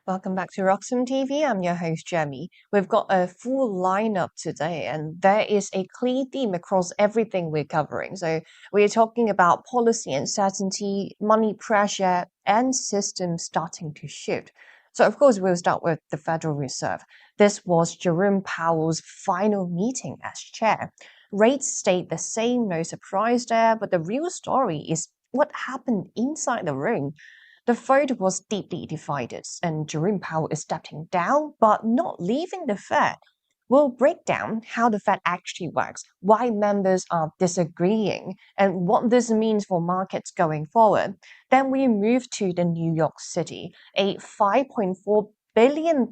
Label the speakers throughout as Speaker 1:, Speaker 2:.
Speaker 1: Welcome back to Roxham TV. I'm your host, Jamie. We've got a full lineup today, and there is a clear theme across everything we're covering. So, we're talking about policy uncertainty, money pressure, and systems starting to shift. So, of course, we'll start with the Federal Reserve. This was Jerome Powell's final meeting as chair. Rates stayed the same, no surprise there, but the real story is what happened inside the room. The vote was deeply divided, and Jerome Powell is stepping down but not leaving the Fed. We'll break down how the Fed actually works, why members are disagreeing, and what this means for markets going forward. Then we move to the New York City, a $5.4 billion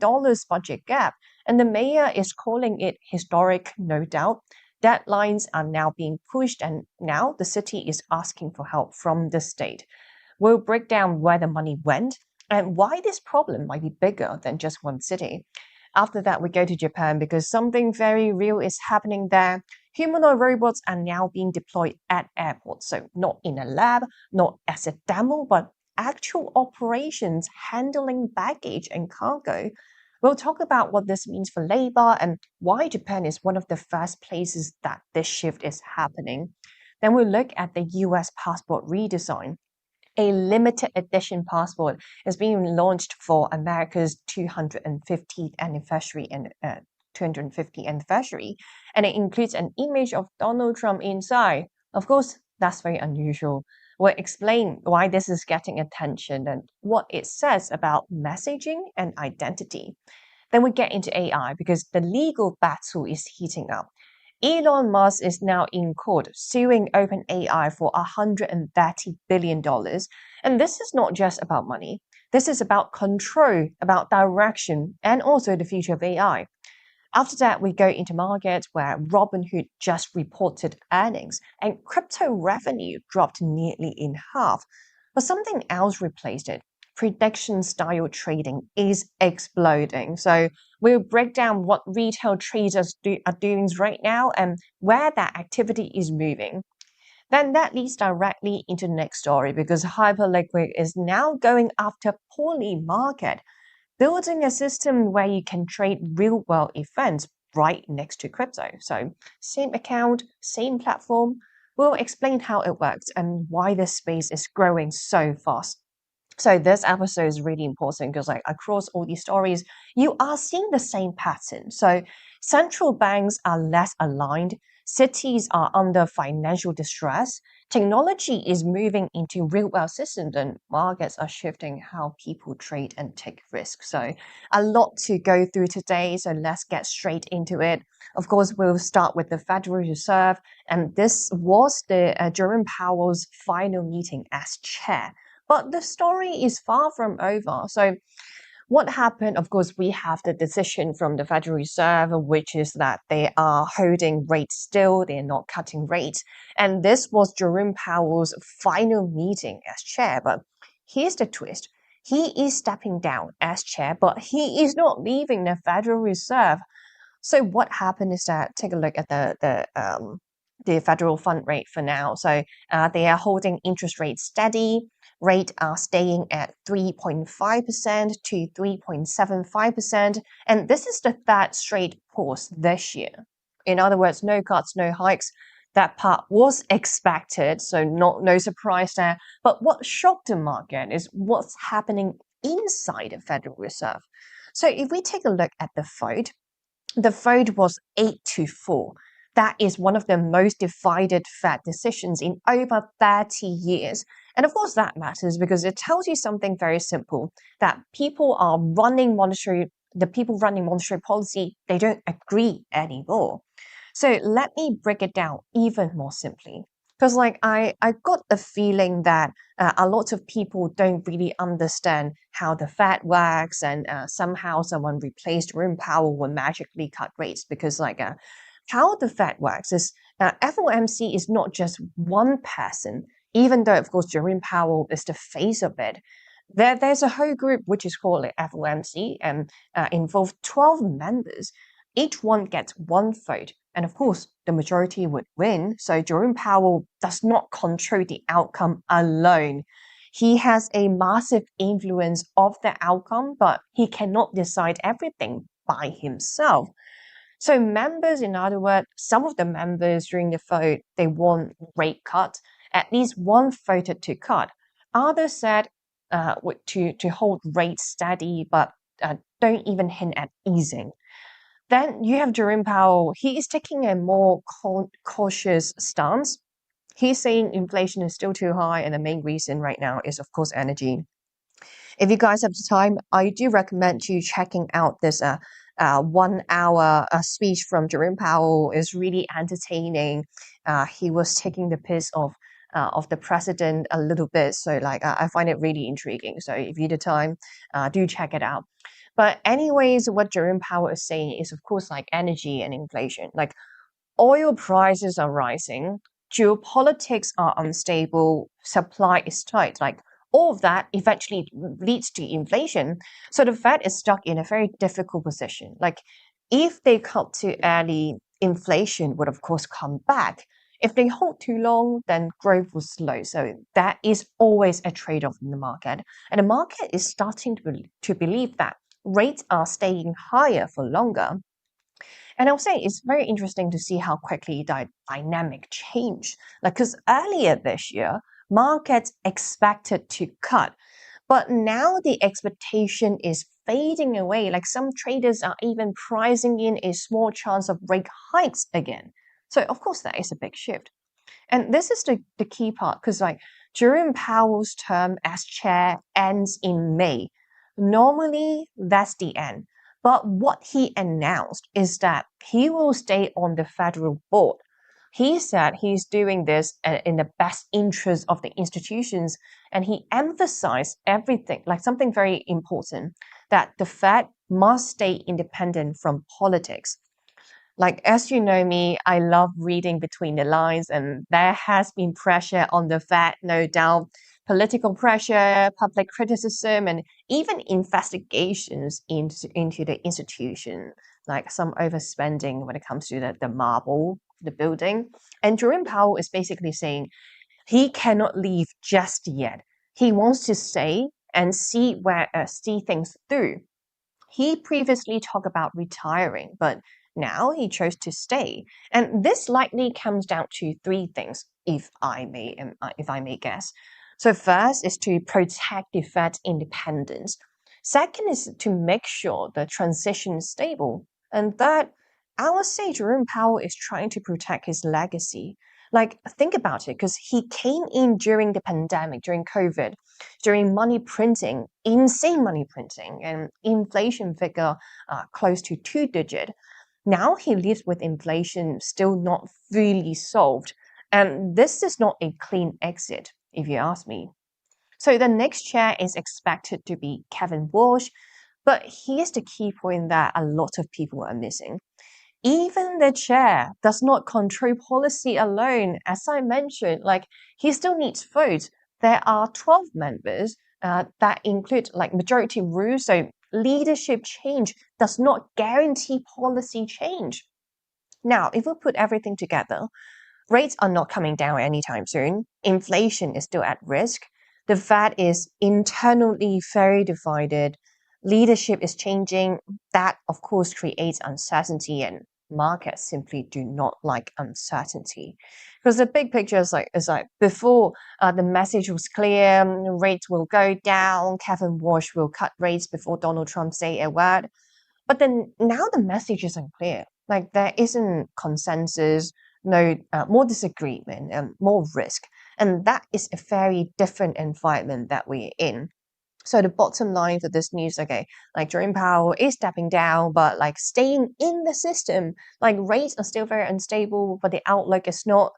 Speaker 1: budget gap, and the mayor is calling it historic, no doubt. Deadlines are now being pushed, and now the city is asking for help from the state. We'll break down where the money went and why this problem might be bigger than just one city. After that, we go to Japan because something very real is happening there. Humanoid robots are now being deployed at airports. So, not in a lab, not as a demo, but actual operations handling baggage and cargo. We'll talk about what this means for labor and why Japan is one of the first places that this shift is happening. Then we'll look at the US passport redesign. A limited edition passport is being launched for America's 250th anniversary and 250th anniversary, and it includes an image of Donald Trump inside. Of course, that's very unusual. We'll explain why this is getting attention and what it says about messaging and identity. Then we get into AI because the legal battle is heating up. Elon Musk is now in court suing OpenAI for $130 billion. And this is not just about money. This is about control, about direction, and also the future of AI. After that, we go into markets where Robinhood just reported earnings and crypto revenue dropped nearly in half. But something else replaced it. Prediction style trading is exploding. So we'll break down what retail traders are doing right now and where that activity is moving. Then that leads directly into the next story because Hyperliquid is now going after Polymarket, building a system where you can trade real world events right next to crypto. So, same account, same platform. We'll explain how it works and why this space is growing so fast. So this episode is really important because across all these stories, you are seeing the same pattern. So central banks are less aligned, cities are under financial distress, technology is moving into real world systems, and markets are shifting how people trade and take risks. So a lot to go through today. So let's get straight into it. Of course, we'll start with the Federal Reserve, and this was the Jerome Powell's final meeting as chair. But the story is far from over. So, what happened? Of course, we have the decision from the Federal Reserve, which is that they are holding rates still, they're not cutting rates. And this was Jerome Powell's final meeting as chair. But here's the twist. He is stepping down as chair, but he is not leaving the Federal Reserve. So what happened is that take a look at the federal fund rate for now. So they are holding interest rates steady. Rates are staying at 3.5% to 3.75%. And this is the third straight pause this year. In other words, no cuts, no hikes. That part was expected, so no surprise there. But what shocked the market is what's happening inside the Federal Reserve. So if we take a look at the vote was 8-4. That is one of the most divided Fed decisions in over 30 years. And of course, that matters because it tells you something very simple, that the people running monetary policy, they don't agree anymore. So let me break it down even more simply. Because I got the feeling that a lot of people don't really understand how the Fed works, and somehow someone replaced Jerome Powell will magically cut rates because how the Fed works is FOMC is not just one person, even though, of course, Jerome Powell is the face of it. There's a whole group which is called FOMC and involves 12 members. Each one gets one vote. And of course, the majority would win. So Jerome Powell does not control the outcome alone. he has a massive influence of the outcome, but he cannot decide everything by himself. So members, in other words, some of the members during the vote, they want rate cut. At least one voted to cut. Others said to hold rates steady, but don't even hint at easing. Then you have Jerome Powell. He is taking a more cautious stance. He's saying inflation is still too high, and the main reason right now is, of course, energy. If you guys have the time, I do recommend you checking out this 1 hour speech from Jerome Powell. Is really entertaining. He was taking the piss of the president a little bit, so like I find it really intriguing. So if you have the time, do check it out. But anyways, what Jerome Powell is saying is, of course, like energy and inflation. Like oil prices are rising, geopolitics are unstable, supply is tight. Like all of that eventually leads to inflation. So the Fed is stuck in a very difficult position. Like if they cut too early, inflation would of course come back. If they hold too long, then growth will slow. So that is always a trade-off in the market. And the market is starting to believe that rates are staying higher for longer. And I'll say it's very interesting to see how quickly the dynamic changed. Like, because earlier this year, markets expected to cut, but now the expectation is fading away. Like some traders are even pricing in a small chance of rate hikes again. So of course that is a big shift. And this is the key part because like Jerome Powell's term as chair ends in May. Normally that's the end. But what he announced is that he will stay on the federal board. He said he's doing this in the best interest of the institutions, and he emphasized everything, like something very important, that the Fed must stay independent from politics. Like, as you know me, I love reading between the lines, and there has been pressure on the Fed, no doubt, political pressure, public criticism, and even investigations into the institution, like some overspending when it comes to the marble, the building. And Jerome Powell is basically saying he cannot leave just yet. He wants to stay and see things through. He previously talked about retiring, but now he chose to stay. And this likely comes down to three things, if I may guess. So first is to protect the Fed's independence. Second is to make sure the transition is stable. And third, I would say Jerome Powell is trying to protect his legacy. Like, think about it, because he came in during the pandemic, during COVID, during money printing, insane money printing, and inflation figure close to 2 digit. Now he lives with inflation still not fully solved. And this is not a clean exit, if you ask me. So the next chair is expected to be Kevin Walsh. But here's the key point that a lot of people are missing. Even the chair does not control policy alone. As I mentioned, like he still needs votes. There are 12 members that include like majority rules. So leadership change does not guarantee policy change. Now, if we put everything together, rates are not coming down anytime soon. Inflation is still at risk. The Fed is internally very divided. Leadership is changing. That, of course, creates uncertainty, and markets simply do not like uncertainty. Because the big picture is like before the message was clear, rates will go down, Kevin Walsh will cut rates before Donald Trump say a word. But then now the message is unclear. Like there isn't consensus, no more disagreement, and more risk. And that is a very different environment that we're in. So the bottom line for this news, okay, like Jerome Powell is stepping down, but like staying in the system, like rates are still very unstable, but the outlook is not.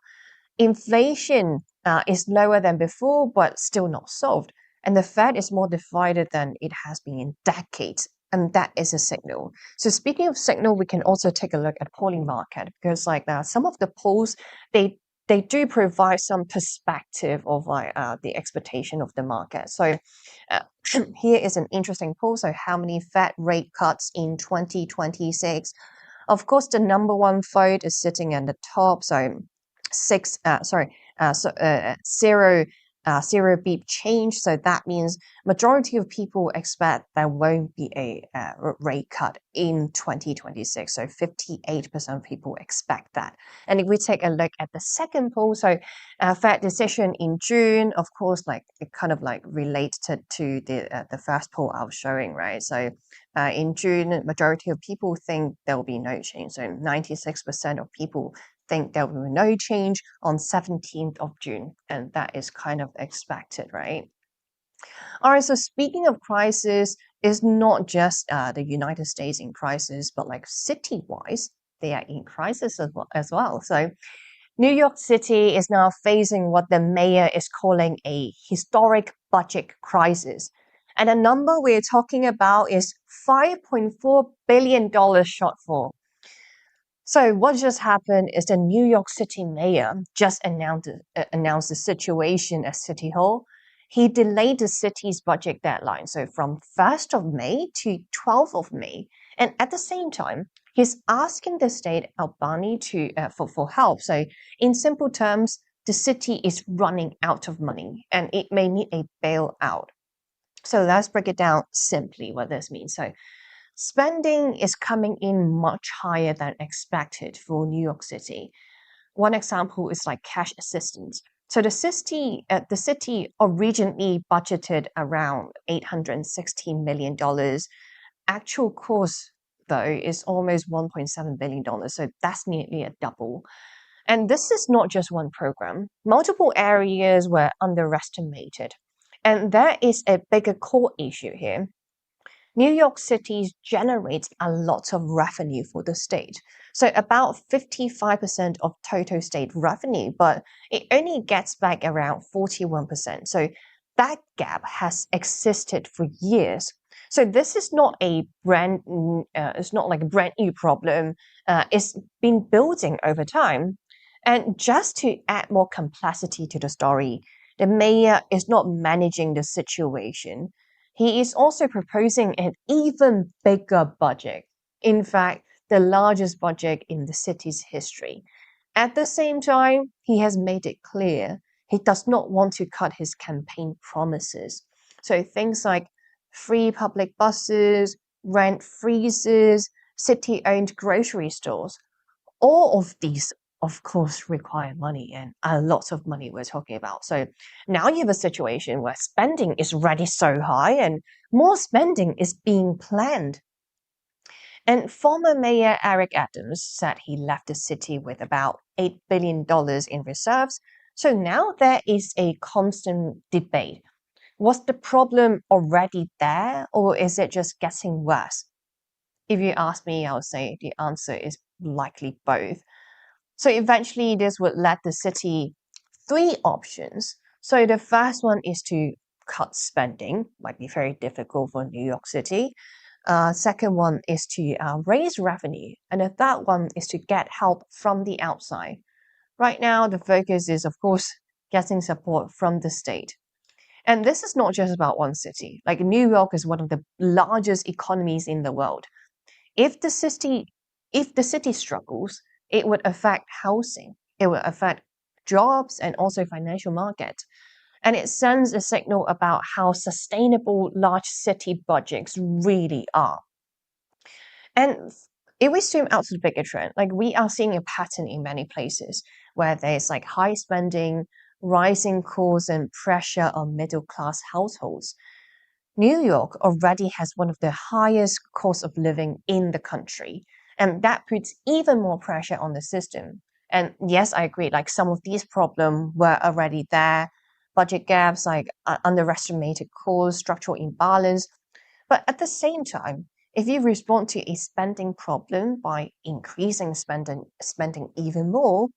Speaker 1: Inflation is lower than before, but still not solved. And the Fed is more divided than it has been in decades. And that is a signal. So speaking of signal, we can also take a look at Polymarket because like some of the polls, they do provide some perspective of like the expectation of the market. So uh, here is an interesting poll. So how many Fed rate cuts in 2026? Of course, the number one vote is sitting at the top. So 0 zero beep change. So that means majority of people expect there won't be a rate cut in 2026. So 58% of people expect that. And if we take a look at the second poll, so Fed decision in June, of course, like it kind of like related to the first poll I was showing, right? So in June, majority of people think there will be no change. So 96% of people think there will be no change on 17th of June, and that is kind of expected, right? All right, so speaking of crisis, it's not just the United States in crisis, but like city-wise, they are in crisis as well. So New York City is now facing what the mayor is calling a historic budget crisis. And the number we're talking about is $5.4 billion shortfall. So what just happened is the New York City mayor just announced the situation at City Hall. He delayed the city's budget deadline, so from 1st of May to 12th of May. And at the same time, he's asking the state Albany for help. So in simple terms, the city is running out of money and it may need a bailout. So let's break it down simply what this means. So spending is coming in much higher than expected for New York City. One example is like cash assistance. So the city originally budgeted around $816 million. Actual cost, though, is almost $1.7 billion. So that's nearly a double. And this is not just one program. Multiple areas were underestimated. And there is a bigger core issue here. New York City generates a lot of revenue for the state. So about 55% of total state revenue, but it only gets back around 41%. So that gap has existed for years. So this is not it's not like a brand new problem. It's been building over time. And just to add more complexity to the story, the mayor is not managing the situation. He is also proposing an even bigger budget. In fact, the largest budget in the city's history. At the same time, he has made it clear he does not want to cut his campaign promises. So things like free public buses, rent freezes, city-owned grocery stores, all of these, of course, require money and a lot of money we're talking about. So now you have a situation where spending is already so high and more spending is being planned. And former Mayor Eric Adams said he left the city with about $8 billion in reserves. So now there is a constant debate. Was the problem already there, or is it just getting worse? If you ask me, I would say the answer is likely both. So eventually, this would let the city three options. So the first one is to cut spending, might be very difficult for New York City. Second one is to raise revenue, and the third one is to get help from the outside. Right now, the focus is, of course, getting support from the state. And this is not just about one city. Like New York is one of the largest economies in the world. If the city struggles, it would affect housing, it would affect jobs and also financial market. And it sends a signal about how sustainable large city budgets really are. And if we zoom out to the bigger trend, like we are seeing a pattern in many places where there's like high spending, rising costs and pressure on middle class households. New York already has one of the highest costs of living in the country, and that puts even more pressure on the system. And yes, I agree, like some of these problems were already there, budget gaps, like underestimated costs, structural imbalance. But at the same time, if you respond to a spending problem by increasing spending even more,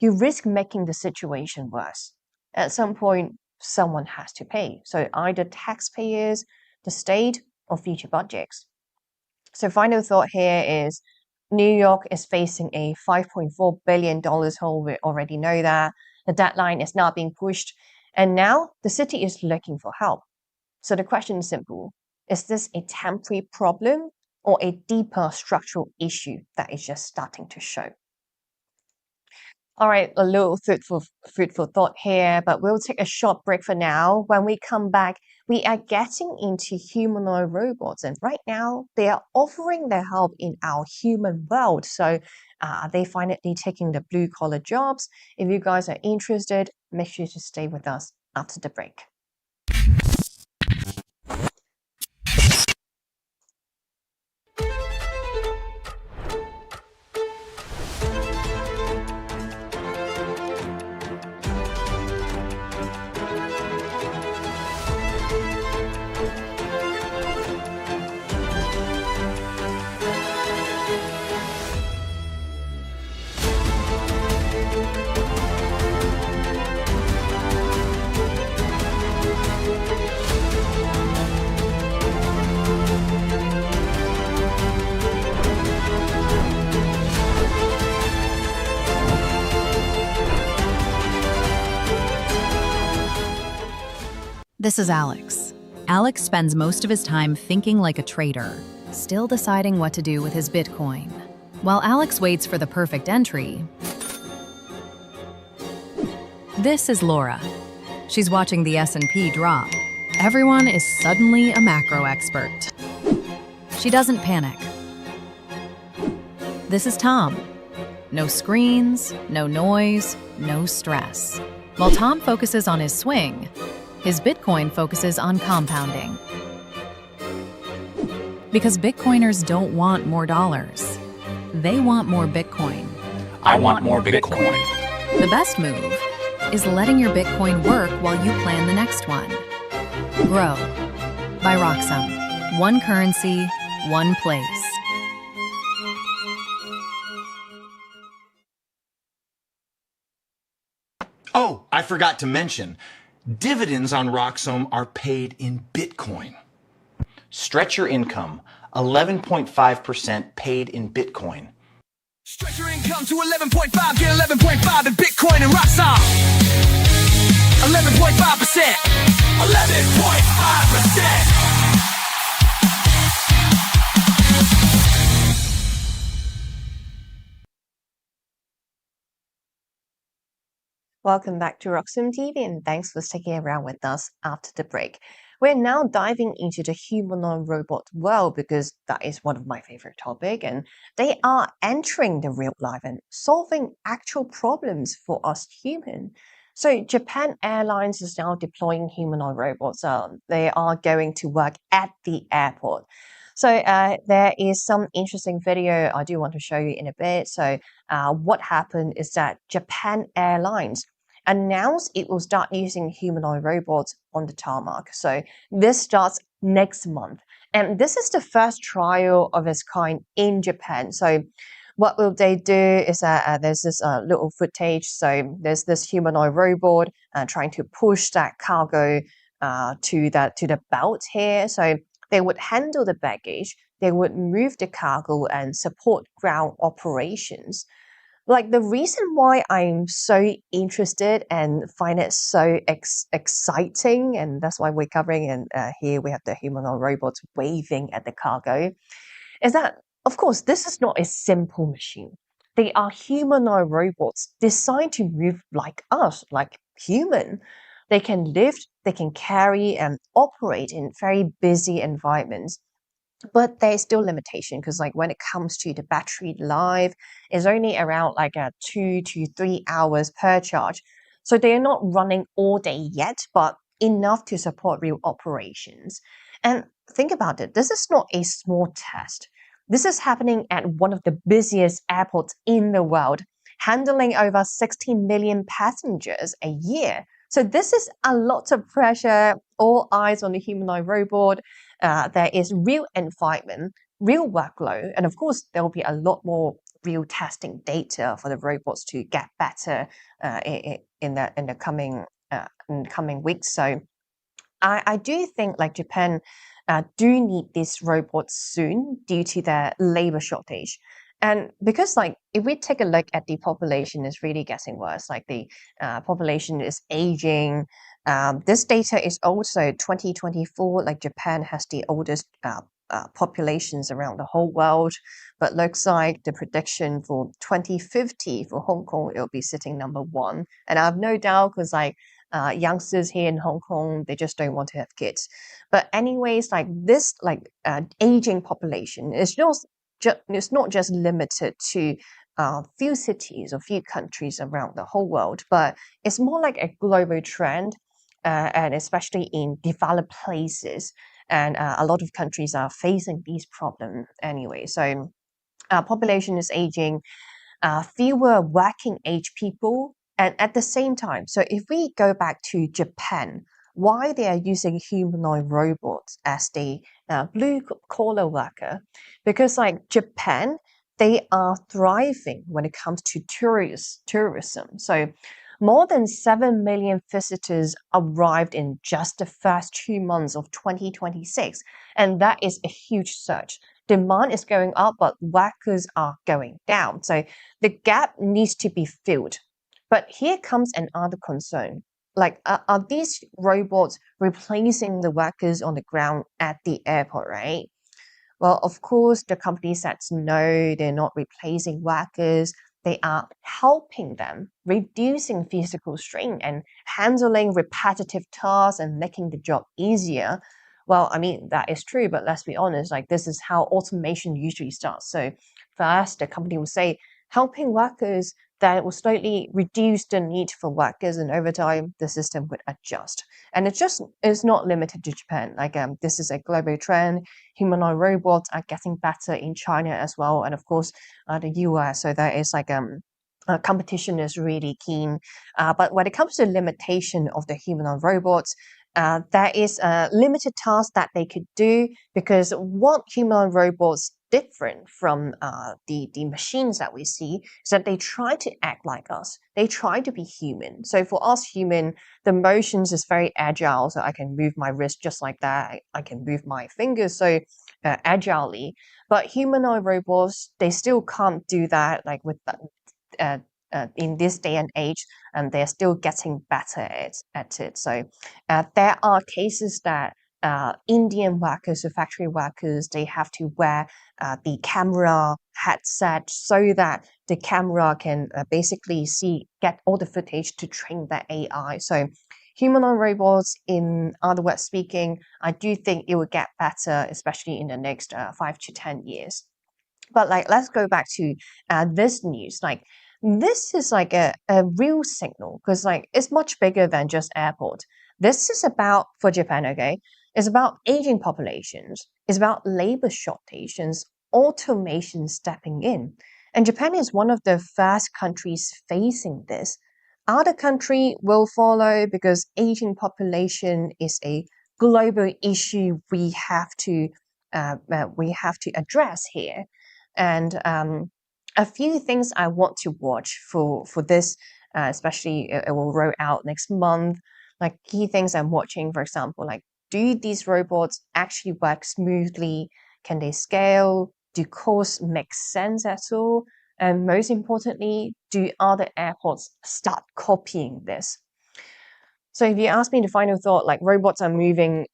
Speaker 1: you risk making the situation worse. At some point, someone has to pay. So either taxpayers, the state, or future budgets. So final thought here is New York is facing a $5.4 billion hole. We already know that. The deadline is now being pushed. And now the city is looking for help. So the question is simple. Is this a temporary problem or a deeper structural issue that is just starting to show? All right, a little food for thought here, but we'll take a short break for now. When we come back, we are getting into humanoid robots, and right now they are offering their help in our human world. So, are they finally taking the blue collar jobs? If you guys are interested, make sure to stay with us after the break.
Speaker 2: This is Alex. Alex spends most of his time thinking like a trader, still deciding what to do with his Bitcoin. While Alex waits for the perfect entry, this is Laura. She's watching the S&P drop. Everyone is suddenly a macro expert. She doesn't panic. This is Tom. No screens, no noise, no stress. While Tom focuses on his swing, his Bitcoin focuses on compounding. Because Bitcoiners don't want more dollars. They want more Bitcoin.
Speaker 3: I want more Bitcoin.
Speaker 2: The best move is letting your Bitcoin work while you plan the next one. Grow by Roxum. One currency, one place.
Speaker 3: Oh, I forgot to mention, dividends on Roxome are paid in Bitcoin. Stretch your income, 11.5% paid in Bitcoin.
Speaker 4: Stretch your income to 11.5, get 11.5 in Bitcoin and Roxome. 11.5%. 11.5%.
Speaker 1: Welcome back to Roxum TV, and thanks for sticking around with us after the break. We're now diving into the humanoid robot world because that is one of my favorite topics, and they are entering the real life and solving actual problems for us humans. So Japan Airlines is now deploying humanoid robots. They are going to work at the airport. So there is some interesting video I do want to show you in a bit. So what happened is that Japan Airlines announced it will start using humanoid robots on the tarmac. So this starts next month. And this is the first trial of its kind in Japan. So what will they do is that there's this little footage. So there's this humanoid robot trying to push that cargo to the belt here. So they would handle the baggage, they would move the cargo and support ground operations. Like the reason why I'm so interested and find it so exciting, and that's why we're covering, and here we have the humanoid robots waving at the cargo, is that, of course, this is not a simple machine. They are humanoid robots designed to move like us, like human. They can lift, they can carry and operate in very busy environments. But there's still limitation because like when it comes to the battery life, it's only around like 2 to 3 hours per charge. So they are not running all day yet, but enough to support real operations. And think about it, this is not a small test. This is happening at one of the busiest airports in the world, handling over 16 million passengers a year. So this is a lot of pressure, all eyes on the humanoid robot. There is real environment, real workload, and of course, there will be a lot more real testing data for the robots to get better in the coming weeks. So I do think like Japan do need these robots soon due to their labor shortage. And because like if we take a look at the population, it's really getting worse. Like the population is aging. This data is also 2024. Like Japan has the oldest populations around the whole world. But looks like the prediction for 2050 for Hong Kong, it'll be sitting number 1. And I have no doubt because youngsters here in Hong Kong, they just don't want to have kids. But anyways, this aging population is it's not just limited to few cities or few countries around the whole world, but it's more like a global trend, and especially in developed places. And a lot of countries are facing these problems anyway. So population is aging, fewer working age people, and at the same time, so if we go back to Japan, why they are using humanoid robots as the blue collar worker? Because Japan, they are thriving when it comes to tourism. So more than 7 million visitors arrived in just the first 2 months of 2026, and that is a huge surge. Demand is going up, but workers are going down. So the gap needs to be filled. But here comes another concern. Are these robots replacing the workers on the ground at the airport, right? Well, of course, the company says no, they're not replacing workers. They are helping them, reducing physical strain and handling repetitive tasks and making the job easier. Well, I mean, that is true, but let's be honest, this is how automation usually starts. So first, the company will say, helping workers, that will slowly reduce the need for workers, and over time, the system would adjust. And it's not limited to Japan. This is a global trend. Humanoid robots are getting better in China as well, and of course, the US. So there is competition is really keen. But when it comes to limitation of the humanoid robots, there is a limited task that they could do, because what humanoid robots different from the machines that we see is that they try to act like us. They try to be human. So for us human, the motions is very agile. So I can move my wrist just like that. I can move my fingers so agilely. But humanoid robots, they still can't do that with in this day and age, and they're still getting better at it. So there are cases that Indian workers or factory workers, they have to wear the camera headset so that the camera can basically get all the footage to train the AI. So humanoid robots, in other words speaking, I do think it will get better, especially in the next 5 to 10 years. But let's go back to this news. This is a real signal, because it's much bigger than just airport. This is about, for Japan, okay, it's about aging populations, it's about labor shortages, automation stepping in. And Japan is one of the first countries facing this. Other country will follow, because aging population is a global issue we have to address here. And a few things I want to watch for this, especially it will roll out next month. Key things I'm watching, for example, do these robots actually work smoothly? Can they scale? Do costs make sense at all? And most importantly, do other airports start copying this? So if you ask me the final thought, robots are moving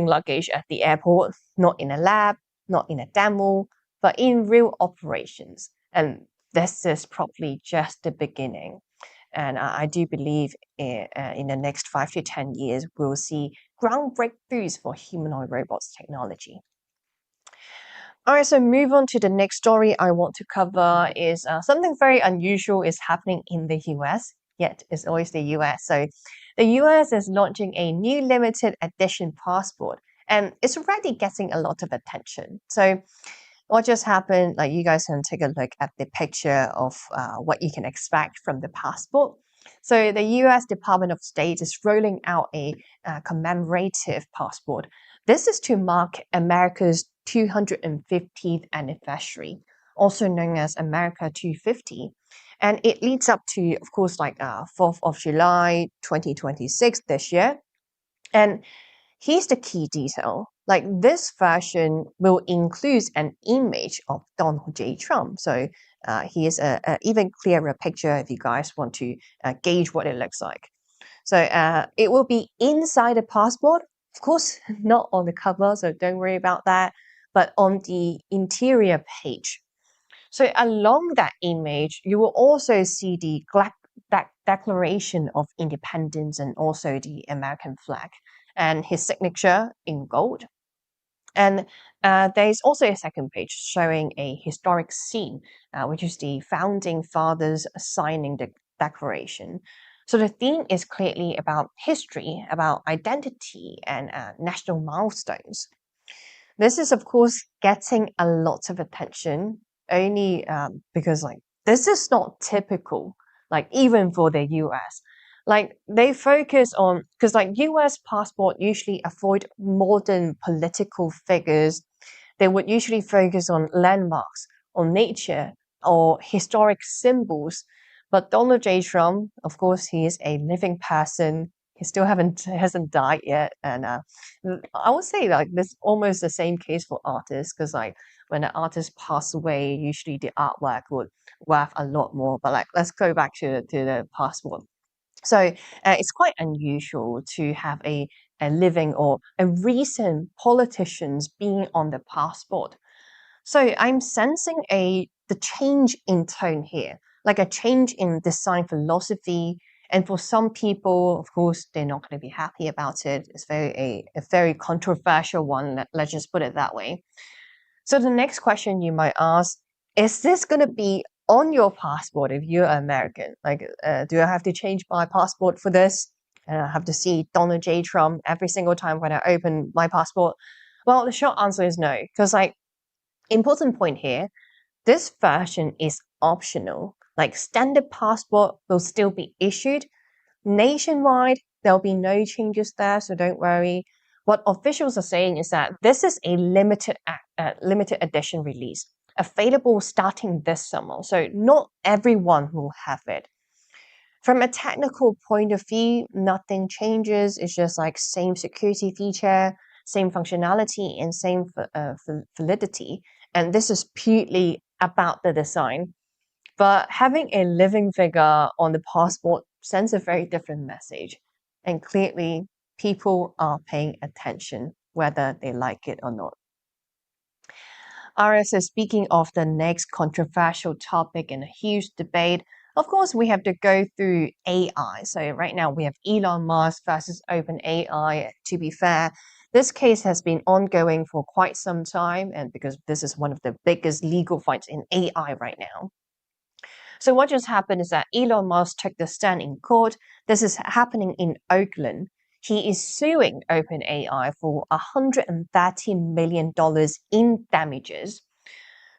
Speaker 1: luggage at the airport, not in a lab, not in a demo, but in real operations. And this is probably just the beginning. And I do believe in the next 5 to 10 years, we'll see ground breakthroughs for humanoid robots technology. All right, so move on to the next story I want to cover is something very unusual is happening in the US, yet it's always the US. So the US is launching a new limited edition passport, and it's already getting a lot of attention. So what just happened, you guys can take a look at the picture of what you can expect from the passport. So the US Department of State is rolling out a commemorative passport. This is to mark America's 250th anniversary, also known as America 250. And it leads up to, of course, 4th of July 2026 this year. And here's the key detail. This version will include an image of Donald J. Trump. So here's an even clearer picture if you guys want to gauge what it looks like. So it will be inside the passport. Of course, not on the cover, so don't worry about that. but on the interior page. So along that image, you will also see the Declaration of Independence and also the American flag and his signature in gold. And there's also a second page showing a historic scene, which is the founding fathers signing the declaration. So the theme is clearly about history, about identity, and national milestones. This is, of course, getting a lot of attention only because, like, this is not typical, like, even for the US. Like, they focus on, because, like, US passport usually avoid modern political figures. They would usually focus on landmarks, on nature, or historic symbols. But Donald J. Trump, of course, he is a living person. He still hasn't died yet, and I would say like this almost the same case for artists because like when an artist pass away, usually the artwork would worth a lot more. But like let's go back to the passport. So it's quite unusual to have a living or a recent politicians being on the passport. So I'm sensing the change in tone here, like a change in design philosophy. And for some people, of course, they're not going to be happy about it. It's a very controversial one. Let's just put it that way. So the next question you might ask, is this going to be on your passport if you're American? Like, do I have to change my passport for this? And I have to see Donald J. Trump every single time when I open my passport? Well, the short answer is no, because like important point here, this version is optional. Like standard passport will still be issued. Nationwide, there'll be no changes there, so don't worry. What officials are saying is that this is a limited edition release, available starting this summer. So not everyone will have it. From a technical point of view, nothing changes. It's just like same security feature, same functionality, and same validity. And this is purely about the design. But having a living figure on the passport sends a very different message. And clearly, people are paying attention, whether they like it or not. Alright, so speaking of the next controversial topic and a huge debate, of course, we have to go through AI. So right now we have Elon Musk versus OpenAI. To be fair, this case has been ongoing for quite some time, and because this is one of the biggest legal fights in AI right now. So what just happened is that Elon Musk took the stand in court. This is happening in Oakland. He is suing OpenAI for $130 million in damages.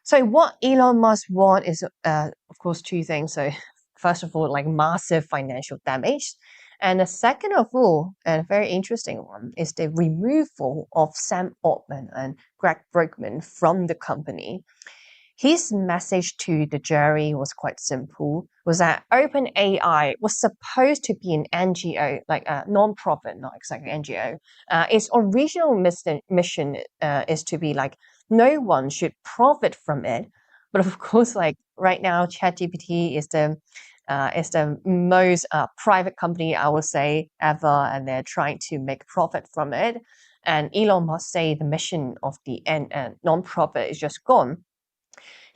Speaker 1: So what Elon Musk wants is, of course, two things. So first of all, like massive financial damage. And the second of all, and a very interesting one, is the removal of Sam Altman and Greg Brockman from the company. His message to the jury was quite simple, was that OpenAI was supposed to be an NGO, like a non-profit, not exactly NGO. Its original mission is to be like, no one should profit from it. But of course, like right now, ChatGPT is the most private company, I would say, ever, and they're trying to make profit from it. And Elon Musk say the mission of the non-profit is just gone.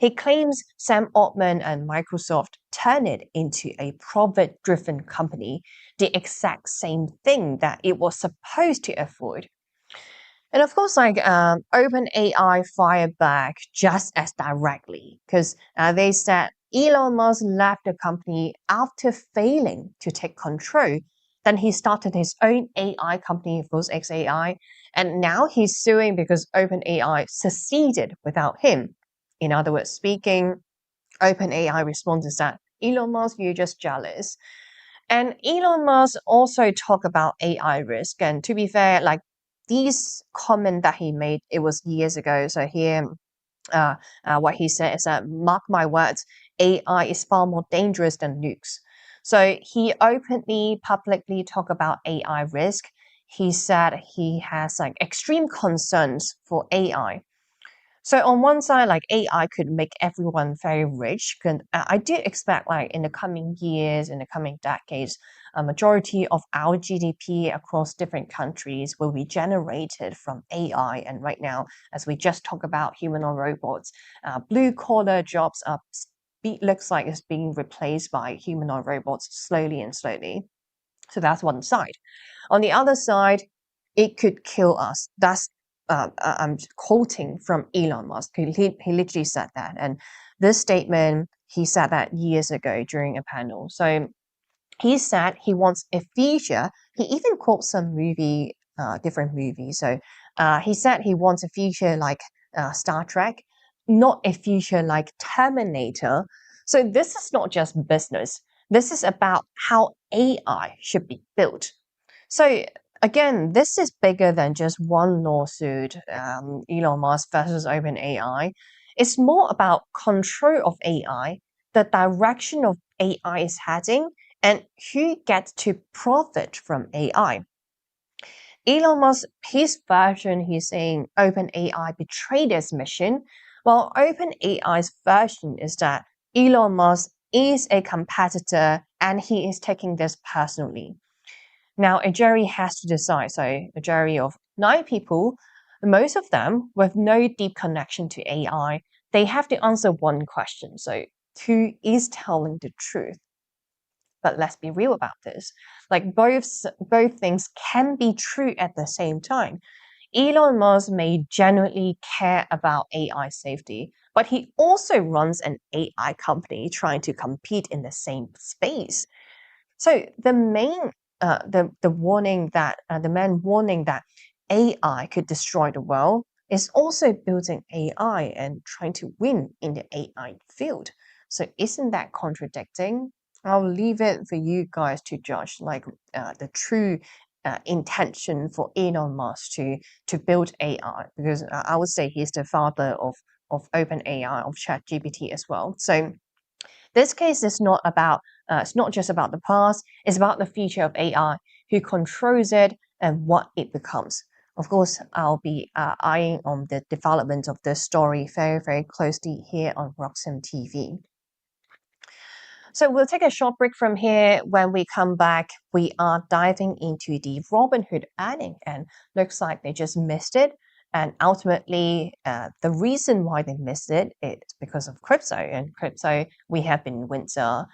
Speaker 1: He claims Sam Altman and Microsoft turned it into a profit-driven company, the exact same thing that it was supposed to avoid. And of course, like OpenAI fired back just as directly because they said Elon Musk left the company after failing to take control. Then he started his own AI company, of course, XAI, and now he's suing because OpenAI succeeded without him. In other words, speaking, OpenAI responds is that Elon Musk, you're just jealous. And Elon Musk also talked about AI risk. And to be fair, like these comment that he made, it was years ago. So here, what he said is that, mark my words, AI is far more dangerous than nukes. So he openly, publicly talked about AI risk. He said he has like extreme concerns for AI. So on one side, like AI could make everyone very rich. I do expect like in the coming years, in the coming decades, a majority of our GDP across different countries will be generated from AI. And right now, as we just talked about humanoid robots, blue collar jobs looks like it's being replaced by humanoid robots slowly and slowly. So that's one side. On the other side, it could kill us. That's I'm quoting from Elon Musk. He literally said that, and this statement he said that years ago during a panel. So he said he wants a future. He even quotes some different movies. So he said he wants a future like Star Trek, not a future like Terminator. So this is not just business. This is about how AI should be built. So again, this is bigger than just one lawsuit, Elon Musk versus OpenAI. It's more about control of AI, the direction of AI is heading, and who gets to profit from AI. Elon Musk, his version, he's saying OpenAI betrayed its mission, while OpenAI's version is that Elon Musk is a competitor and he is taking this personally. Now, a jury has to decide. So, a jury of 9 people, most of them with no deep connection to AI, they have to answer one question. So, who is telling the truth? But let's be real about this. Like both things can be true at the same time. Elon Musk may genuinely care about AI safety, but he also runs an AI company trying to compete in the same space. So the warning that the man warning that AI could destroy the world is also building AI and trying to win in the AI field. So isn't that contradicting? I'll leave it for you guys to judge, like the true intention for Elon Musk to build AI, because I would say he's the father of OpenAI, of ChatGPT as well. So this case is not about it's not just about the past, it's about the future of AI, who controls it and what it becomes. Of course, I'll be eyeing on the development of this story very, very closely here on Roxham TV. So we'll take a short break from here. When we come back, we are diving into the Robinhood earning, and looks like they just missed it. And ultimately, the reason why they missed it is because of crypto. And crypto, we have been in winter.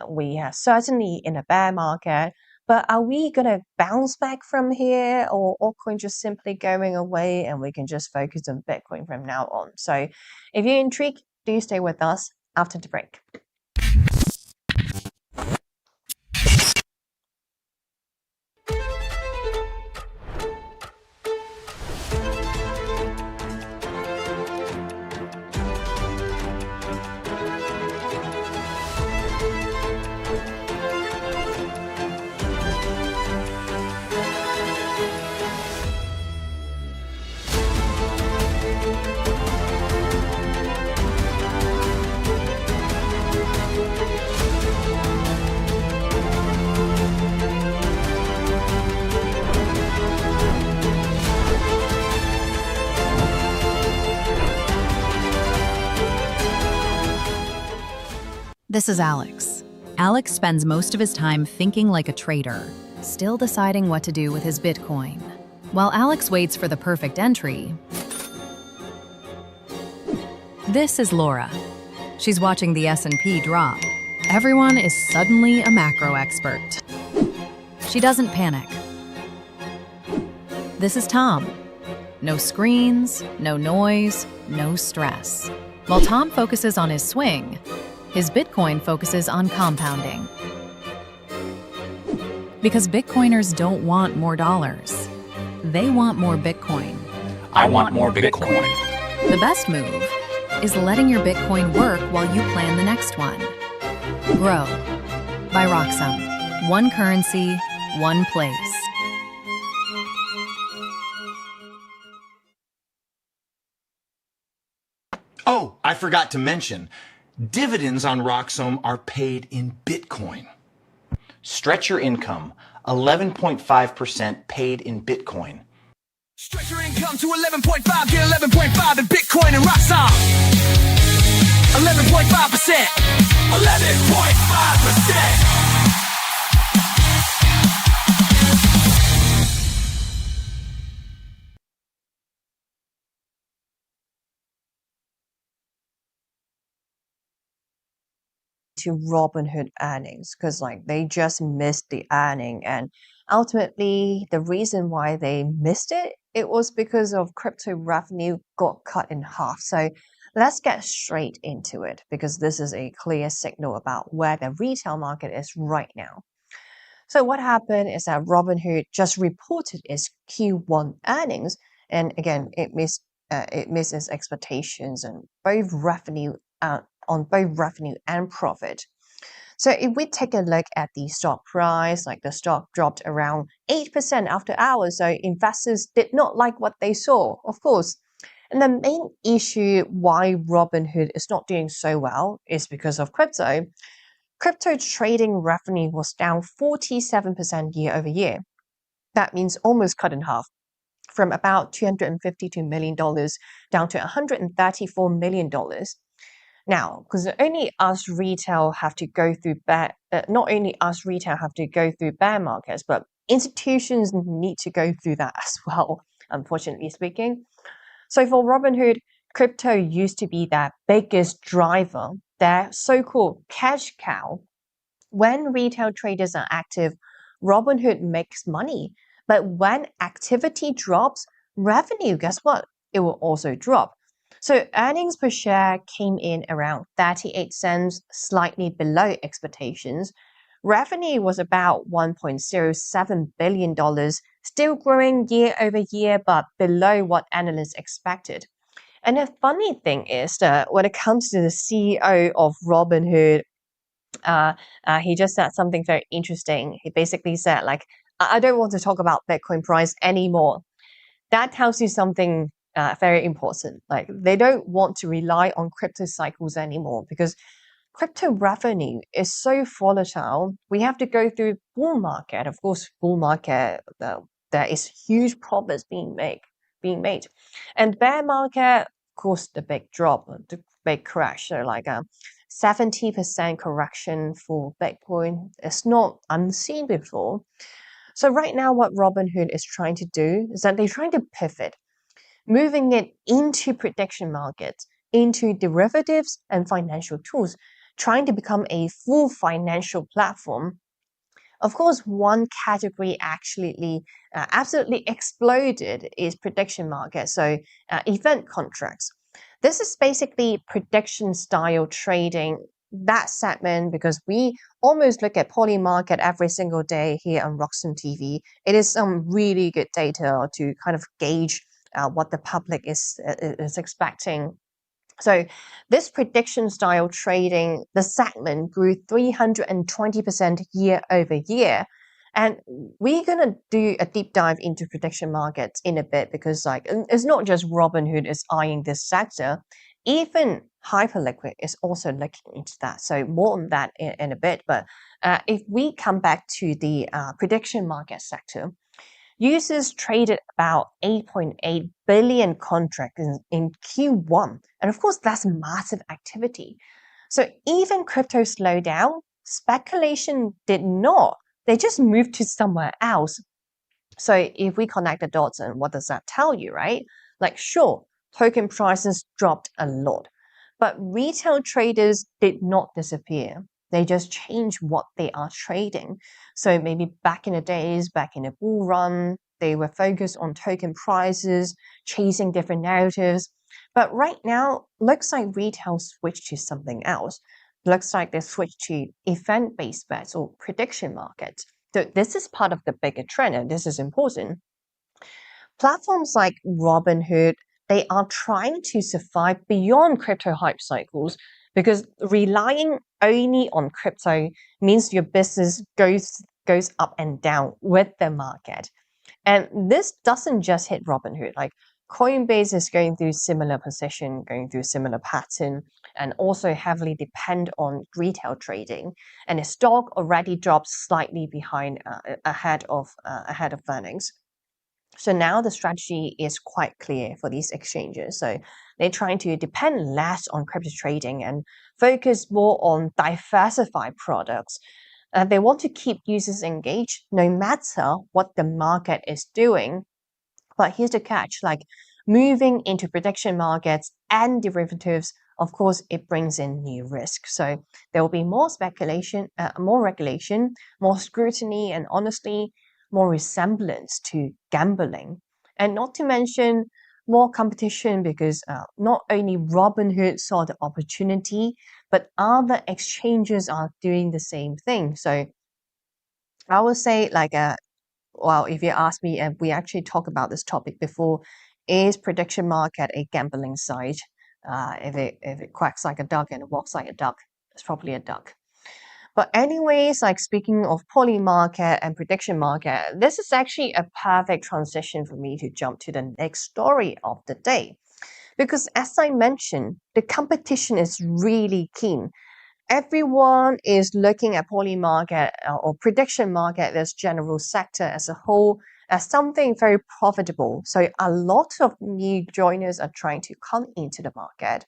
Speaker 1: We are certainly in a bear market. But are we going to bounce back from here, or altcoin just simply going away and we can just focus on Bitcoin from now on? So if you're intrigued, do stay with us after the break.
Speaker 2: This is Alex. Alex spends most of his time thinking like a trader, still deciding what to do with his Bitcoin. While Alex waits for the perfect entry, this is Laura. She's watching the S&P drop. Everyone is suddenly a macro expert. She doesn't panic. This is Tom. No screens, no noise, no stress. While Tom focuses on his swing, his Bitcoin focuses on compounding. Because Bitcoiners don't want more dollars. They want more Bitcoin.
Speaker 3: I want more Bitcoin.
Speaker 2: The best move is letting your Bitcoin work while you plan the next one. Grow by Roxham. One currency, one place.
Speaker 3: Oh, I forgot to mention, dividends on Roxham are paid in Bitcoin. Stretch your income, 11.5% paid in Bitcoin.
Speaker 4: Stretch your income to 11.5, get 11.5 in Bitcoin and Roxxon. 11.5%. 11.5%.
Speaker 1: To Robinhood earnings because like they just missed the earning, and ultimately the reason why they missed it was because of crypto revenue got cut in half. So let's get straight into it because this is a clear signal about where the retail market is right now. So what happened is that Robinhood just reported its Q1 earnings, and again, it missed its expectations and both revenue on both revenue and profit. So if we take a look at the stock price, like the stock dropped around 8% after hours, so investors did not like what they saw, of course. And the main issue why Robinhood is not doing so well is because of crypto. Crypto trading revenue was down 47% year over year. That means almost cut in half, from about $252 million down to $134 million. Now, because only us retail have to go through not only us retail have to go through bear markets, but institutions need to go through that as well, unfortunately speaking. So for Robinhood, crypto used to be their biggest driver, their so-called cash cow. When retail traders are active, Robinhood makes money. But when activity drops, revenue, guess what? It will also drop. So earnings per share came in around 38 cents, slightly below expectations. Revenue was about $1.07 billion, still growing year over year, but below what analysts expected. And the funny thing is that when it comes to the CEO of Robinhood, he just said something very interesting. He basically said, like, I don't want to talk about Bitcoin price anymore. That tells you something very important. Like, they don't want to rely on crypto cycles anymore because crypto revenue is so volatile. We have to go through bull market. Of course, bull market, there is huge profits being made. And bear market, of course, the big drop, the big crash. So like 70% correction for Bitcoin is not unseen before. So right now, what Robinhood is trying to do is that they're trying to pivot, moving it into prediction markets, into derivatives and financial tools, trying to become a full financial platform. Of course, one category actually absolutely exploded is prediction markets, so event contracts. This is basically prediction style trading, that segment, because we almost look at Polymarket every single day here on Roxxon TV. It is some really good data to kind of gauge what the public is expecting. So this prediction style trading, the segment grew 320% year over year. And we're going to do a deep dive into prediction markets in a bit because like it's not just Robinhood is eyeing this sector. Even Hyperliquid is also looking into that. So more on that in a bit. But if we come back to the prediction market sector, users traded about 8.8 billion contracts in Q1. And of course, that's massive activity. So even crypto slowed down, speculation did not. They just moved to somewhere else. So if we connect the dots, and what does that tell you, right? Like, sure, token prices dropped a lot, but retail traders did not disappear. They just changed what they are trading. So maybe back in the days, back in the bull run, they were focused on token prices, chasing different narratives. But right now, looks like retail switched to something else. Looks like they switched to event-based bets or prediction markets. So this is part of the bigger trend, and this is important. Platforms like Robinhood, they are trying to survive beyond crypto hype cycles because relying only on crypto means your business goes up and down with the market. And this doesn't just hit Robinhood. Like Coinbase is going through similar position, going through similar pattern, and also heavily depend on retail trading. And the stock already dropped slightly behind ahead of earnings. So now the strategy is quite clear for these exchanges. So they're trying to depend less on crypto trading and focus more on diversified products. They want to keep users engaged no matter what the market is doing. But here's the catch, like moving into prediction markets and derivatives, of course, it brings in new risk. So there will be more speculation, more regulation, more scrutiny, and honestly, more resemblance to gambling. And not to mention more competition because not only Robinhood saw the opportunity, but other exchanges are doing the same thing. So I would say, like, well, if you ask me, and we actually talked about this topic before, is prediction market a gambling site? If it quacks like a duck and it walks like a duck, it's probably a duck. But anyways, like speaking of Polymarket and prediction market, this is actually a perfect transition for me to jump to the next story of the day. Because as I mentioned, the competition is really keen. Everyone is looking at Polymarket or prediction market, this general sector as a whole, as something very profitable. So a lot of new joiners are trying to come into the market.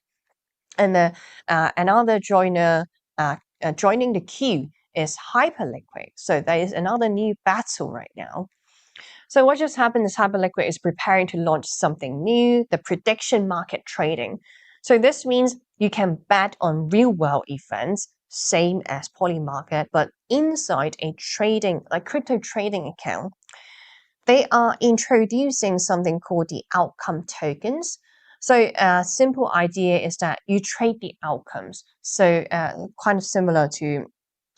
Speaker 1: And another joiner joining the queue is Hyperliquid. So there is another new battle right now. So what just happened is Hyperliquid is preparing to launch something new, the prediction market trading. So this means you can bet on real-world events, same as Polymarket, but inside a trading, like crypto trading account. They are introducing something called the outcome tokens. So a simple idea is that you trade the outcomes. So kind of similar to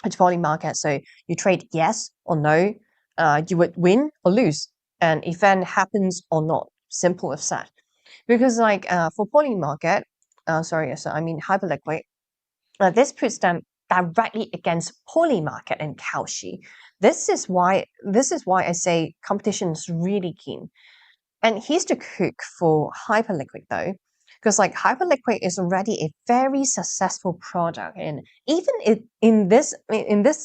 Speaker 1: Polymarket. So you trade yes or no, you would win or lose, an event happens or not. Simple as that. Because like for Polymarket, so I mean Hyperliquid, this puts them directly against Polymarket and Kalshi. This is why I say competition is really keen. And here's the hook for Hyperliquid though, because like Hyperliquid is already a very successful product, and even in this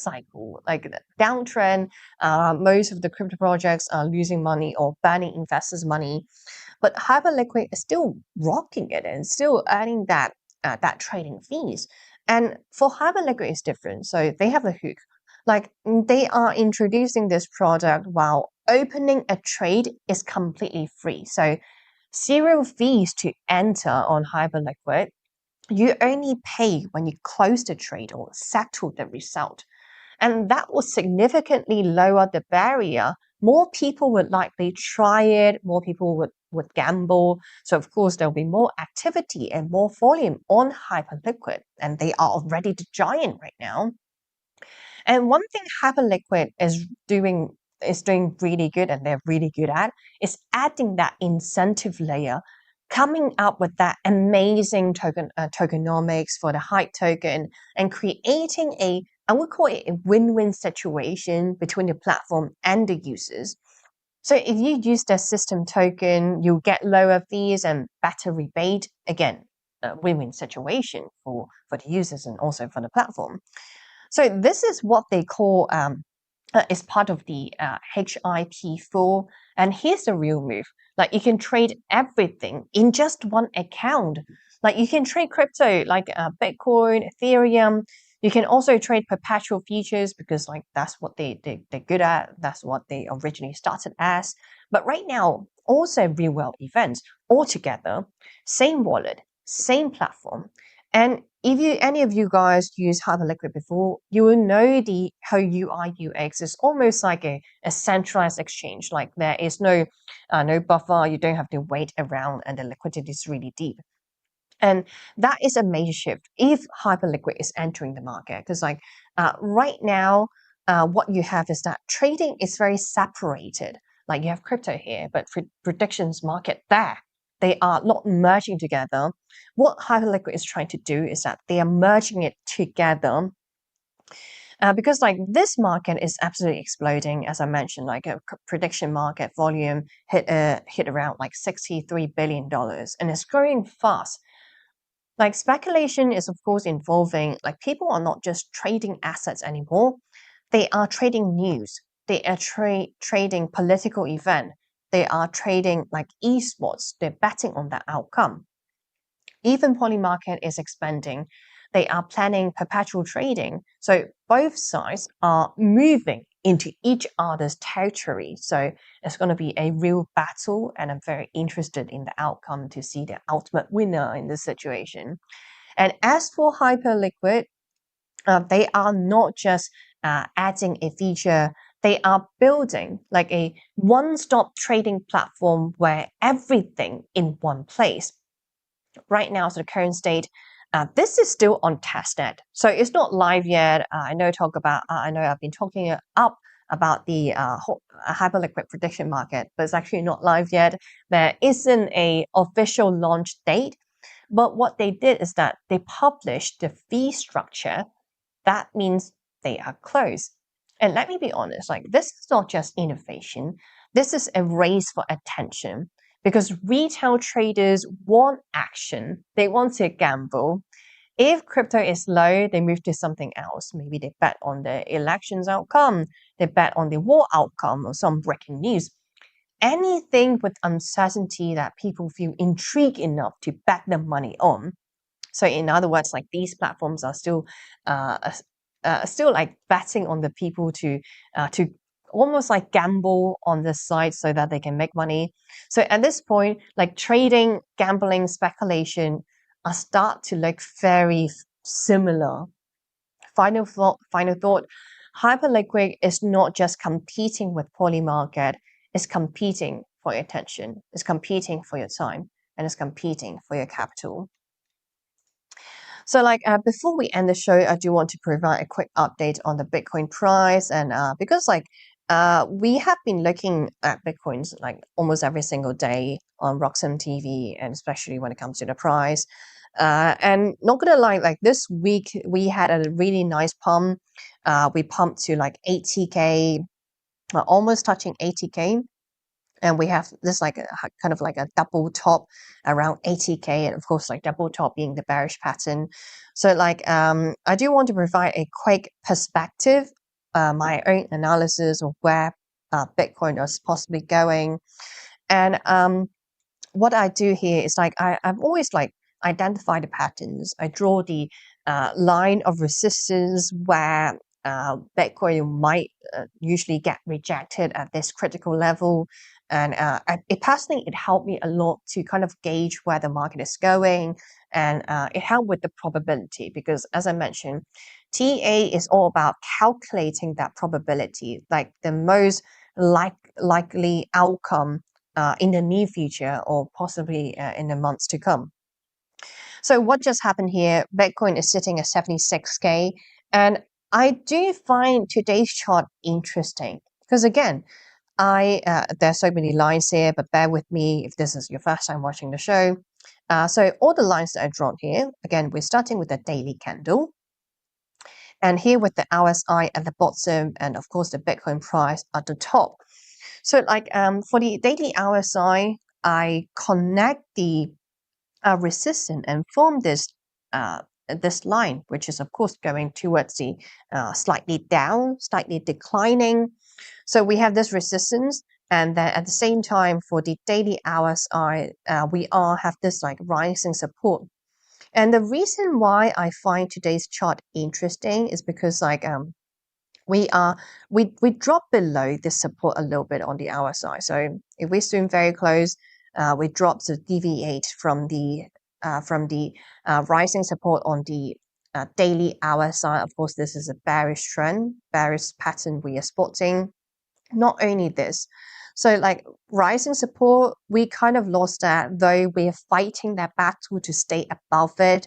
Speaker 1: cycle, like the downtrend, most of the crypto projects are losing money or burning investors' money, but Hyperliquid is still rocking it and still earning that trading fees. And for Hyperliquid, it's different. So they have a hook. Like they are introducing this product while opening a trade is completely free. So zero fees to enter on Hyperliquid. You only pay when you close the trade or settle the result. And that will significantly lower the barrier. More people would likely try it, more people would gamble. So of course there'll be more activity and more volume on Hyperliquid. And they are already the giant right now. And one thing Hyperliquid is doing really good, and they're really good at, is adding that incentive layer, coming up with that amazing tokenomics for the Hype token, and creating I would call it a win-win situation between the platform and the users. So if you use the system token, you'll get lower fees and better rebate. Again, a win-win situation for the users and also for the platform. So this is what they call is part of the HIP4. And here's the real move. Like you can trade everything in just one account. Like you can trade crypto like Bitcoin, Ethereum. You can also trade perpetual futures because like that's what they're good at. That's what they originally started as. But right now, also real world events all together, same wallet, same platform. And if any of you guys use Hyperliquid before, you will know the whole UI UX is almost like a centralized exchange. Like there is no buffer, you don't have to wait around, and the liquidity is really deep. And that is a major shift if Hyperliquid is entering the market. Because like right now, what you have is that trading is very separated. Like you have crypto here, but predictions market there. They are not merging together. What Hyperliquid is trying to do is that they are merging it together. Because like this market is absolutely exploding, as I mentioned, like a prediction market volume hit around like $63 billion, and it's growing fast. Like speculation is of course involving like people are not just trading assets anymore. They are trading news. They are trading political event. they are trading like esports. They're betting on that outcome. Even Polymarket is expanding. They are planning perpetual trading. So both sides are moving into each other's territory. So it's going to be a real battle, and I'm very interested in the outcome to see the ultimate winner in this situation. And as for Hyperliquid, they are not just adding a feature, they are building like a one-stop trading platform where everything in one place. Right now, so the current state, this is still on testnet, so it's not live yet. I know I've been talking up about the Hyperliquid prediction market, but it's actually not live yet. There isn't a official launch date, but what they did is that they published the fee structure. That means they are closed. And let me be honest, like this is not just innovation. This is a race for attention because retail traders want action. They want to gamble. If crypto is low, they move to something else. Maybe they bet on the elections outcome, they bet on the war outcome or some breaking news. Anything with uncertainty that people feel intrigued enough to bet their money on. So in other words, like these platforms are still like betting on the people to almost like gamble on the side so that they can make money. So at this point, like trading, gambling, speculation are start to look very similar. Final thought. Hyperliquid is not just competing with Polymarket, it's competing for your attention, it's competing for your time, and it's competing for your capital. So like before we end the show, I do want to provide a quick update on the Bitcoin price. And because like we have been looking at Bitcoins like almost every single day on Roxham TV, and especially when it comes to the price. And not gonna lie, like this week we had a really nice pump. We pumped to like 80K, almost touching 80K. And we have this like a kind of like a double top around 80K, and of course like double top being the bearish pattern. So like I do want to provide a quick perspective, my own analysis of where Bitcoin is possibly going. And what I do here is like I've always like identify the patterns. I draw the line of resistance where Bitcoin might usually get rejected at this critical level. And it personally, it helped me a lot to kind of gauge where the market is going. And it helped with the probability because, as I mentioned, TA is all about calculating that probability, like the most likely outcome in the near future or possibly in the months to come. So what just happened here, Bitcoin is sitting at 76K. And I do find today's chart interesting because again, there's so many lines here, but bear with me if this is your first time watching the show. So all the lines that I drawn here, again, we're starting with the daily candle. And here with the RSI at the bottom, and of course the Bitcoin price at the top. So like for the daily RSI, I connect the resistance and form this line, which is of course going towards the slightly down, slightly declining. So we have this resistance, and then at the same time for the daily RSI, we all have this like rising support. And the reason why I find today's chart interesting is because like we drop below this support a little bit on the RSI. So if we zoom very close, we drop to deviate from the rising support on the daily RSI. Of course, this is a bearish trend, bearish pattern we are spotting. Not only this, so like rising support, we kind of lost that, though we are fighting that battle to stay above it.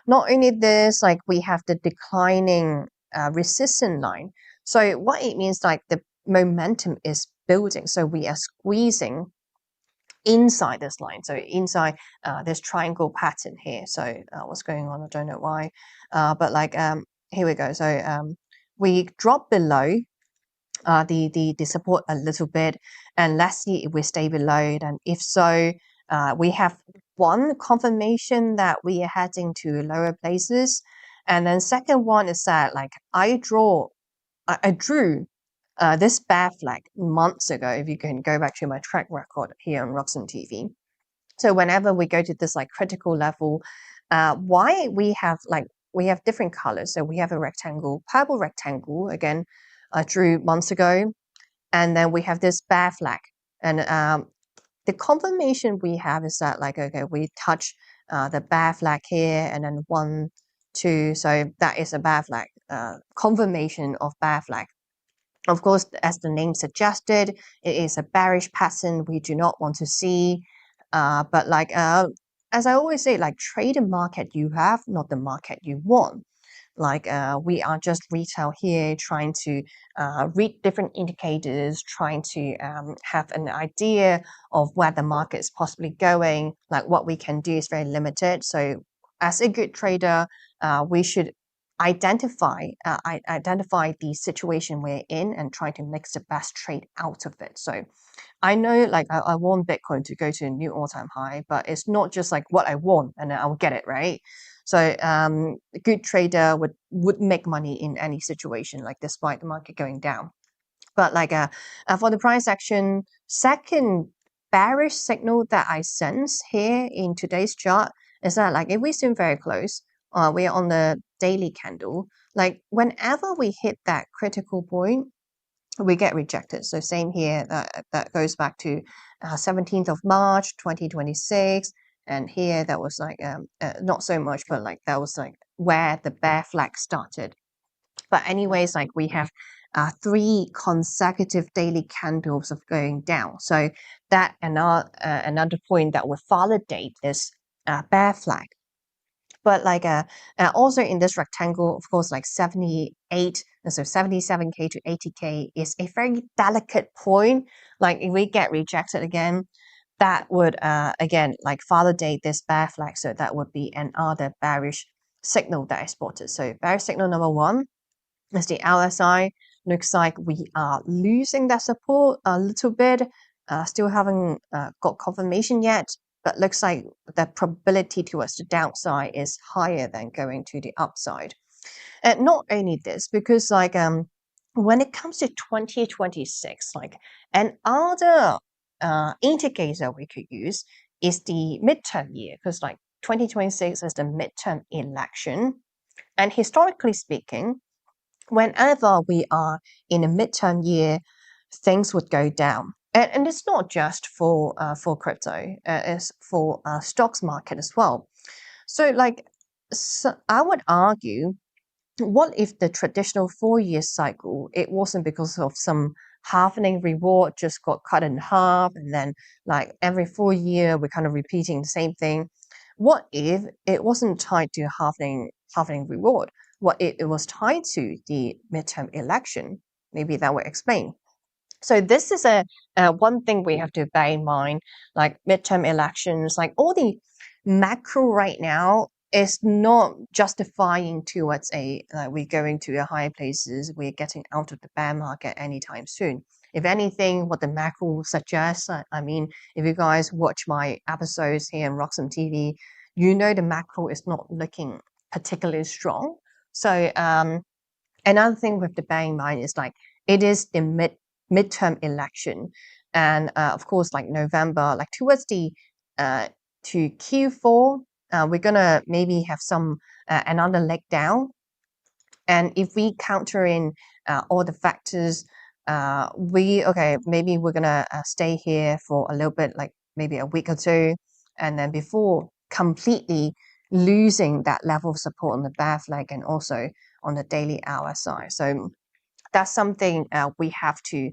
Speaker 1: Not only this, like we have the declining resistance line. So what it means, like the momentum is building. So we are squeezing inside this line. So inside this triangle pattern here. So what's going on? I don't know why. But like here we go. So we drop below the support a little bit, and let's see if we stay below it. And if so, we have one confirmation that we are heading to lower places, and then second one is that like I drew this bear flag months ago, if you can go back to my track record here on Robson TV. So whenever we go to this like critical level, why we have different colors. So we have a rectangle, purple rectangle again, drew months ago, and then we have this bear flag. And the confirmation we have is that like, okay, we touch the bear flag here, and then 1, 2, so that is a bear flag, confirmation of bear flag. Of course, as the name suggested, it is a bearish pattern we do not want to see. But like as I always say, like trade the market you have, not the market you want. Like we are just retail here, trying to read different indicators, trying to have an idea of where the market is possibly going. Like what we can do is very limited. So as a good trader, we should identify the situation we're in and try to make the best trade out of it. So I know like I want Bitcoin to go to a new all-time high, but it's not just like what I want and then I'll get it, right? So a good trader would make money in any situation, like despite the market going down. But like for the price action, second bearish signal that I sense here in today's chart is that like if we zoom very close, we are on the daily candle. Like whenever we hit that critical point, we get rejected. So same here, that goes back to 17th of March, 2026. And here that was like, not so much, but like that was like where the bear flag started. But anyways, like we have 3 consecutive daily candles of going down. So that another point that would validate this bear flag. But like also in this rectangle, of course, like 78, so 77K to 80K is a very delicate point. Like if we get rejected again, that would again like validate this bear flag. So that would be another bearish signal that I spotted. So bearish signal number 1 is the LSI. Looks like we are losing that support a little bit. Still haven't got confirmation yet, but looks like the probability towards the downside is higher than going to the upside. And not only this, because like when it comes to 2026, like another indicator we could use is the midterm year, because like 2026 is the midterm election. And historically speaking, whenever we are in a midterm year, things would go down. And it's not just for crypto, it's for stocks market as well. So like, so I would argue, what if the traditional 4-year cycle, it wasn't because of some halvening reward just got cut in half, and then like every 4 year we're kind of repeating the same thing? What if it wasn't tied to halvening reward? What if it was tied to the midterm election? Maybe that would explain. So this is a one thing we have to bear in mind, like midterm elections, like all the macro right now is not justifying towards a we're going to a higher places, we're getting out of the bear market anytime soon. If anything, what the macro suggests, I mean, if you guys watch my episodes here on Roxham TV, you know the macro is not looking particularly strong. So another thing with the bear in mind is like it is the midterm election, and of course like November, like towards the to Q4, we're gonna maybe have some another leg down. And if we counter in all the factors, maybe we're gonna stay here for a little bit, like maybe a week or two, and then before completely losing that level of support on the bear flag and also on the daily RSI. So that's something we have to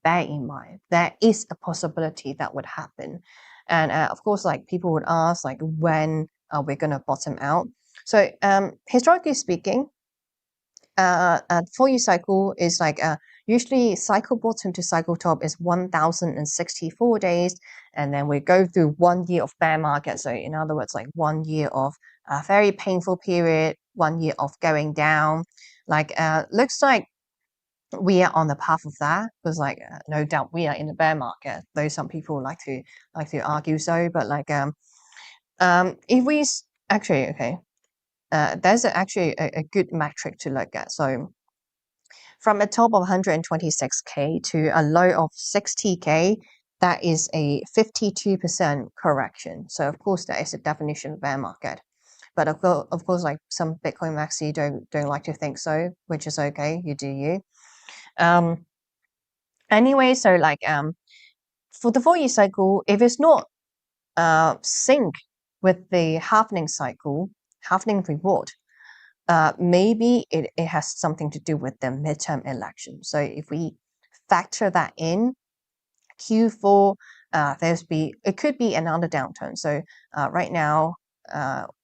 Speaker 1: bear in mind. There is a possibility that would happen. And of course, like people would ask, like when are we going to bottom out? So historically speaking, 4-year cycle is like usually cycle bottom to cycle top is 1,064 days, and then we go through 1 year of bear market. So in other words, like 1 year of a very painful period, 1 year of going down. Like looks like we are on the path of that, because like no doubt we are in the bear market, though some people like to argue so. But like if we actually there's actually a good metric to look at. So From a top of 126K to a low of 60K, that is a 52% correction. So of course, that is a definition of bear market. But of course, like some Bitcoin maxi don't like to think so, which is okay. You do you. Anyway, so like for the 4-year cycle, if it's not sync with the halvening cycle, halvening reward, maybe it has something to do with the midterm election. So if we factor that in, Q4, it could be another downturn. So right now,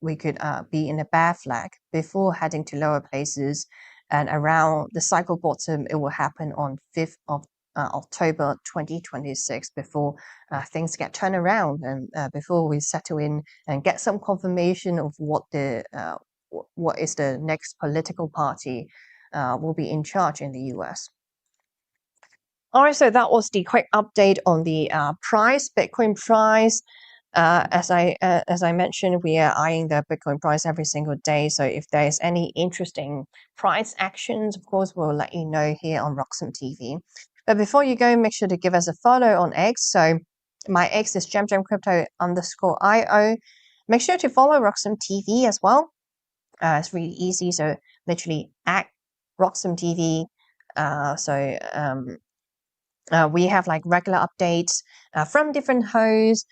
Speaker 1: we could be in a bear flag before heading to lower places, and around the cycle bottom, it will happen on 5th of October 2026 before things get turned around and before we settle in and get some confirmation of what is the next political party will be in charge in the US. All right, so that was the quick update on the price, Bitcoin price. As I mentioned, we are eyeing the Bitcoin price every single day. So if there's any interesting price actions, of course, we'll let you know here on Roxham TV. But before you go, make sure to give us a follow on X. So my X is gemcrypto_IO. Make sure to follow Roxham TV as well. It's really easy. So literally at Roxham TV. We have like regular updates from different hosts.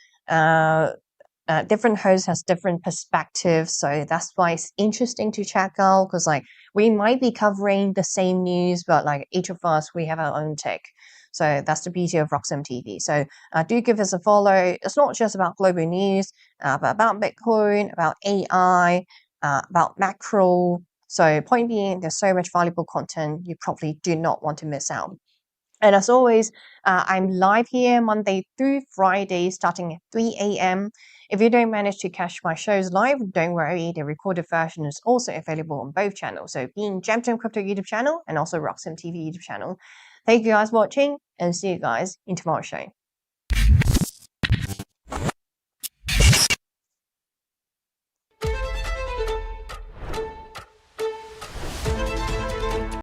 Speaker 1: Different hosts has different perspectives, so that's why it's interesting to check out, because like we might be covering the same news, but like each of us, we have our own take. So that's the beauty of Roxham TV. So do give us a follow. It's not just about global news, but about Bitcoin, about AI, about macro. So point being, there's so much valuable content you probably do not want to miss out. And as always, I'm live here Monday through Friday starting at 3 a.m. If you don't manage to catch my shows live, don't worry, the recorded version is also available on both channels. So being Gemtime Crypto YouTube channel and also Roxham TV YouTube channel. Thank you guys for watching and see you guys in tomorrow's show.